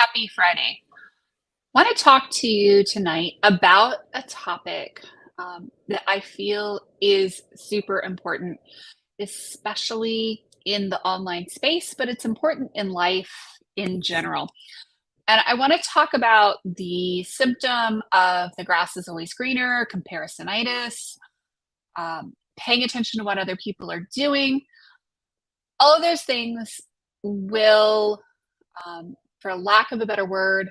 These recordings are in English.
Happy Friday. I want to talk to you tonight about a topic that I feel is super important, especially in the online space, but it's important in life in general. And I want to talk about the symptom of the grass is always greener, comparisonitis, paying attention to what other people are doing. All of those things will, for lack of a better word,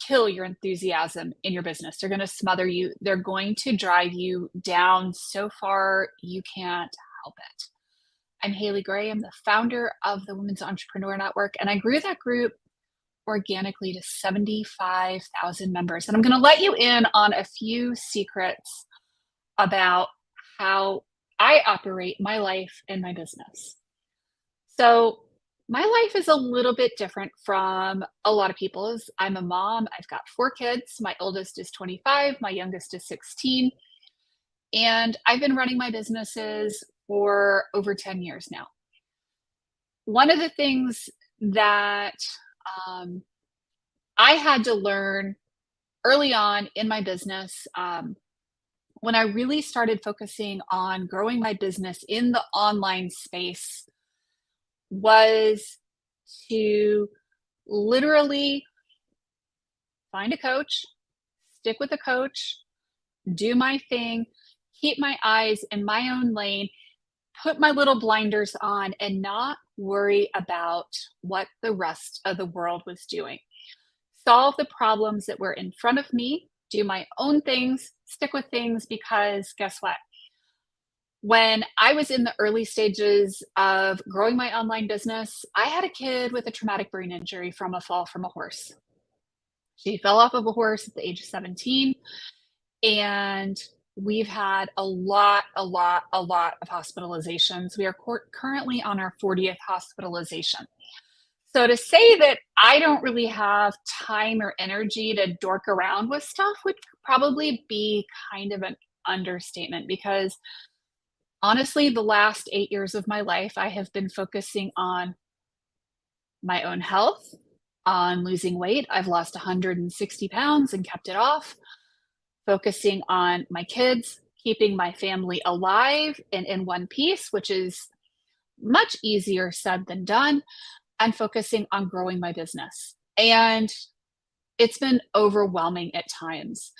kill your enthusiasm in your business. They're going to smother you. They're going to drive you down so far you can't help it. I'm Haley Gray. I'm the founder of the Women's Entrepreneur Network, and I grew that group organically to 75,000 members. And I'm going to let you in on a few secrets about how I operate my life and my business. So, my life is a little bit different from a lot of people's. I'm a mom. I've got 4 kids. My oldest is 25, my youngest is 16, and I've been running my businesses for over 10 years now. One of the things that I had to learn early on in my business, when I really started focusing on growing my business in the online space, was to literally find a coach, stick with a coach, do my thing, keep my eyes in my own lane, put my little blinders on, and not worry about what the rest of the world was doing. Solve the problems that were in front of me, do my own things, stick with things, because guess what? When I was in the early stages of growing my online business, I had a kid with a traumatic brain injury from a fall from a horse. She fell off of a horse at the age of 17, and we've had a lot of hospitalizations. We are currently on our 40th hospitalization. So to say that I don't really have time or energy to dork around with stuff would probably be kind of an understatement, because honestly, the last 8 years of my life, I have been focusing on my own health, on losing weight. I've lost 160 pounds and kept it off. Focusing on my kids, keeping my family alive and in one piece, which is much easier said than done, and focusing on growing my business. And it's been overwhelming at times.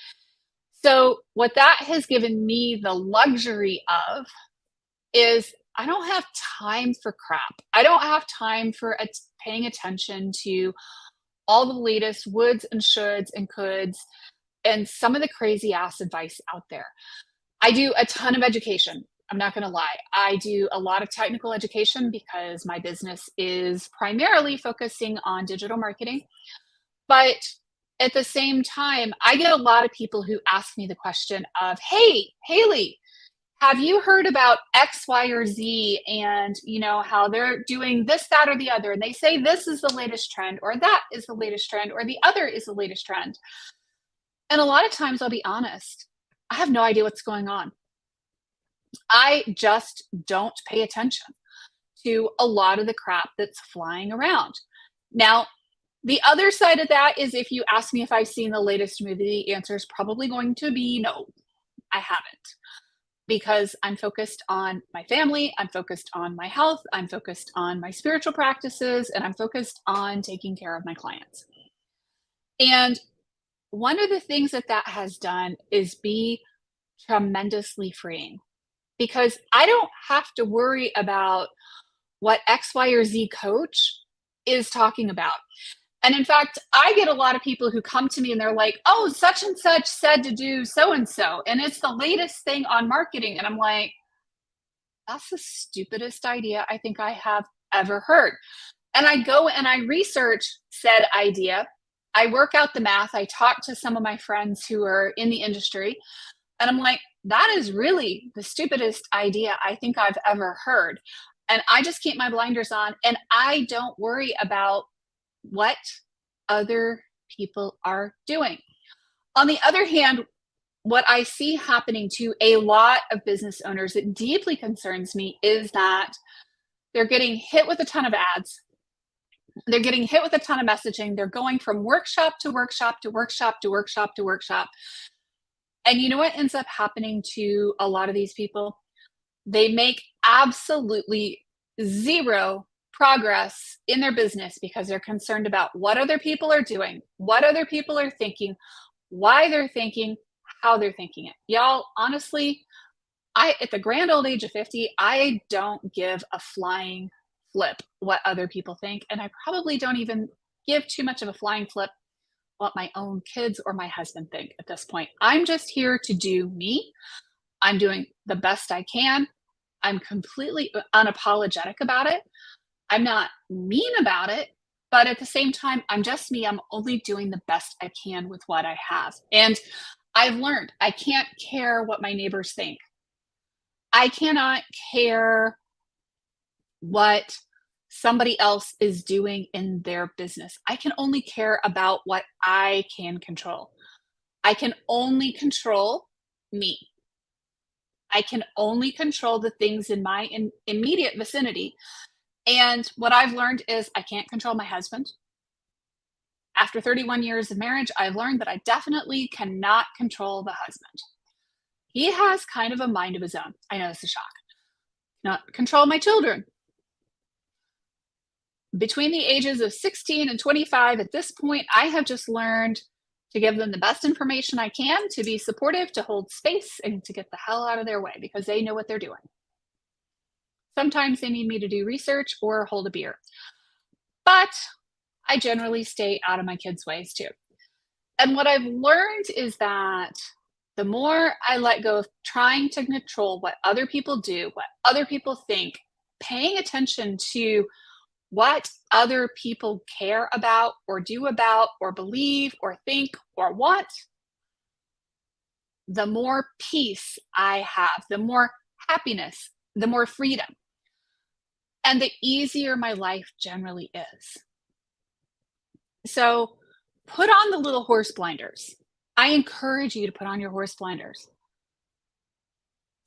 So, what that has given me the luxury of is I don't have time for crap. I don't have time for paying attention to all the latest woulds and shoulds and coulds and some of the crazy ass advice out there. I do a ton of education. I'm not going to lie. I do a lot of technical education because my business is primarily focusing on digital marketing. But at the same time, I get a lot of people who ask me the question of, hey, Haley, have you heard about X, Y, or Z, and how they're doing this, that, or the other? And they say this is the latest trend, or that is the latest trend, or the other is the latest trend. And a lot of times, I'll be honest, I have no idea what's going on. I just don't pay attention to a lot of the crap that's flying around. Now, the other side of that is, if you ask me if I've seen the latest movie, the answer is probably going to be no, I haven't. Because I'm focused on my family, I'm focused on my health, I'm focused on my spiritual practices, and I'm focused on taking care of my clients. And one of the things that has done is be tremendously freeing, because I don't have to worry about what X, Y, or Z coach is talking about. And in fact, I get a lot of people who come to me and they're like, oh, such and such said to do so and so, and it's the latest thing on marketing. And I'm like, that's the stupidest idea I think I have ever heard. And I go and I research said idea. I work out the math. I talk to some of my friends who are in the industry, and I'm like, that is really the stupidest idea I think I've ever heard. And I just keep my blinders on, and I don't worry about what other people are doing. On the other hand, what I see happening to a lot of business owners that deeply concerns me is that they're getting hit with a ton of ads. They're getting hit with a ton of messaging. They're going from workshop to workshop to workshop to workshop to workshop. And you know what ends up happening to a lot of these people? They make absolutely zero progress in their business because they're concerned about what other people are doing, what other people are thinking, why they're thinking, how they're thinking it. Y'all, honestly, at the grand old age of 50, I don't give a flying flip what other people think. And I probably don't even give too much of a flying flip what my own kids or my husband think at this point. I'm just here to do me. I'm doing the best I can. I'm completely unapologetic about it. I'm not mean about it, but at the same time, I'm just me. I'm only doing the best I can with what I have. And I've learned I can't care what my neighbors think. I cannot care what somebody else is doing in their business. I can only care about what I can control. I can only control me. I can only control the things in my immediate vicinity. And what I've learned is I can't control my husband. After 31 years of marriage, I've learned that I definitely cannot control the husband. He has kind of a mind of his own. I know it's a shock. Not control my children. Between the ages of 16 and 25, at this point, I have just learned to give them the best information I can, to be supportive, to hold space, and to get the hell out of their way because they know what they're doing. Sometimes they need me to do research or hold a beer. But I generally stay out of my kids' ways too. And what I've learned is that the more I let go of trying to control what other people do, what other people think, paying attention to what other people care about or do about or believe or think or want, the more peace I have, the more happiness, the more freedom, and the easier my life generally is. So put on the little horse blinders. I encourage you to put on your horse blinders.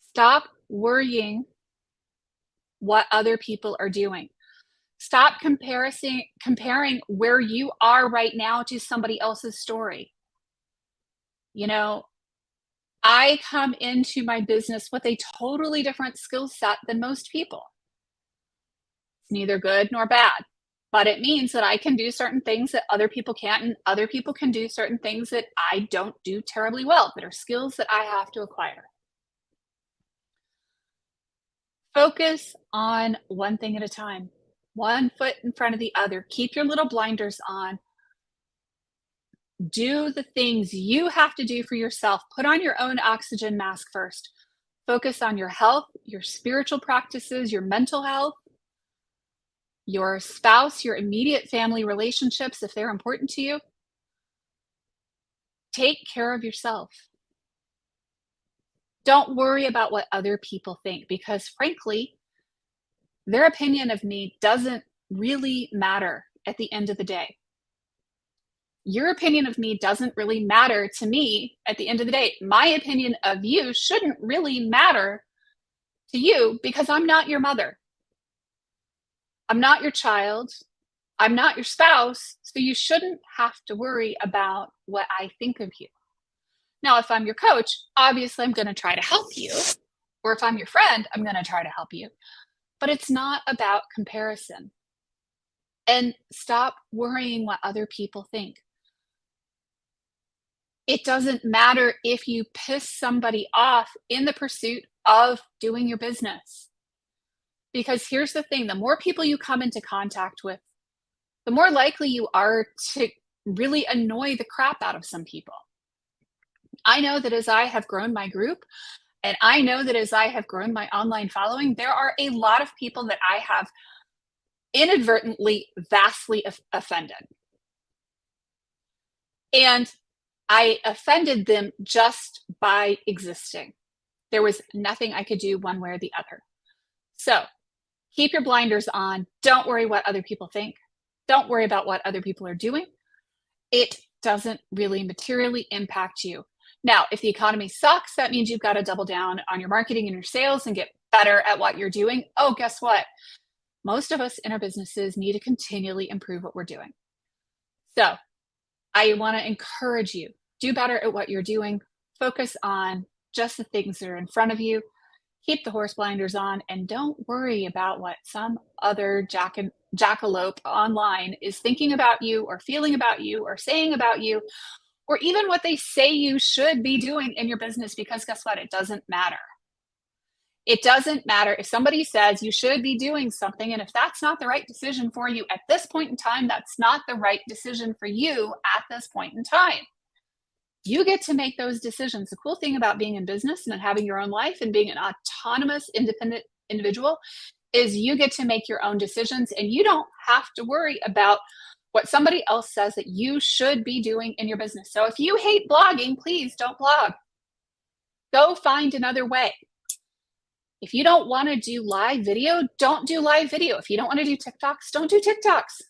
Stop worrying what other people are doing. Stop comparing where you are right now to somebody else's story. You know, I come into my business with a totally different skill set than most people. It's neither good nor bad, but it means that I can do certain things that other people can't, and other people can do certain things that I don't do terribly well, that are skills that I have to acquire. Focus on one thing at a time, one foot in front of the other. Keep your little blinders on. Do the things you have to do for yourself. Put on your own oxygen mask first. Focus on your health, your spiritual practices, your mental health, your spouse, your immediate family relationships, if they're important to you. Take care of yourself. Don't worry about what other people think because, frankly, their opinion of me doesn't really matter at the end of the day. Your opinion of me doesn't really matter to me at the end of the day. My opinion of you shouldn't really matter to you because I'm not your mother. I'm not your child. I'm not your spouse. So you shouldn't have to worry about what I think of you. Now, if I'm your coach, obviously I'm going to try to help you. Or if I'm your friend, I'm going to try to help you. But it's not about comparison. And stop worrying what other people think. It doesn't matter if you piss somebody off in the pursuit of doing your business. Because here's the thing, the more people you come into contact with, the more likely you are to really annoy the crap out of some people. I know that as I have grown my group, and I know that as I have grown my online following, there are a lot of people that I have inadvertently vastly offended. And I offended them just by existing. There was nothing I could do one way or the other. So keep your blinders on. Don't worry what other people think. Don't worry about what other people are doing. It doesn't really materially impact you. Now, if the economy sucks, that means you've got to double down on your marketing and your sales and get better at what you're doing. Oh, guess what? most of us in our businesses need to continually improve what we're doing. So I want to encourage you, do better at what you're doing. Focus on just the things that are in front of you. Keep the horse blinders on and don't worry about what some other jackalope online is thinking about you or feeling about you or saying about you, or even what they say you should be doing in your business, because guess what? It doesn't matter. It doesn't matter if somebody says you should be doing something, and if that's not the right decision for you at this point in time, that's not the right decision for you at this point in time. You get to make those decisions. The cool thing about being in business and having your own life and being an autonomous, independent individual is you get to make your own decisions and you don't have to worry about what somebody else says that you should be doing in your business. So if you hate blogging, please don't blog. Go find another way. If you don't want to do live video, don't do live video. If you don't want to do TikToks, don't do TikToks.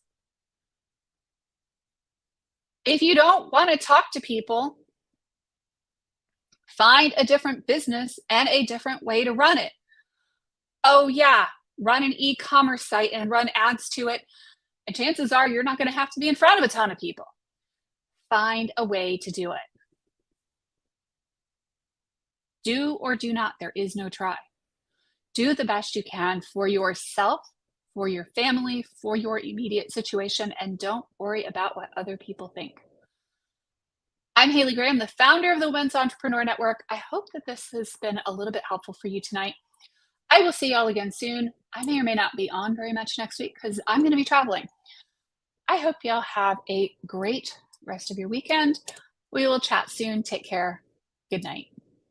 If you don't want to talk to people, find a different business and a different way to run it. Oh, yeah, run an e-commerce site and run ads to it. And chances are you're not going to have to be in front of a ton of people. Find a way to do it. Do or do not, there is no try. Do the best you can for yourself, for your family, for your immediate situation, and don't worry about what other people think. I'm Haley Graham, the founder of the Women's Entrepreneur Network. I hope that this has been a little bit helpful for you tonight. I will see y'all again soon. I may or may not be on very much next week because I'm going to be traveling. I hope y'all have a great rest of your weekend. We will chat soon. Take care. Good night.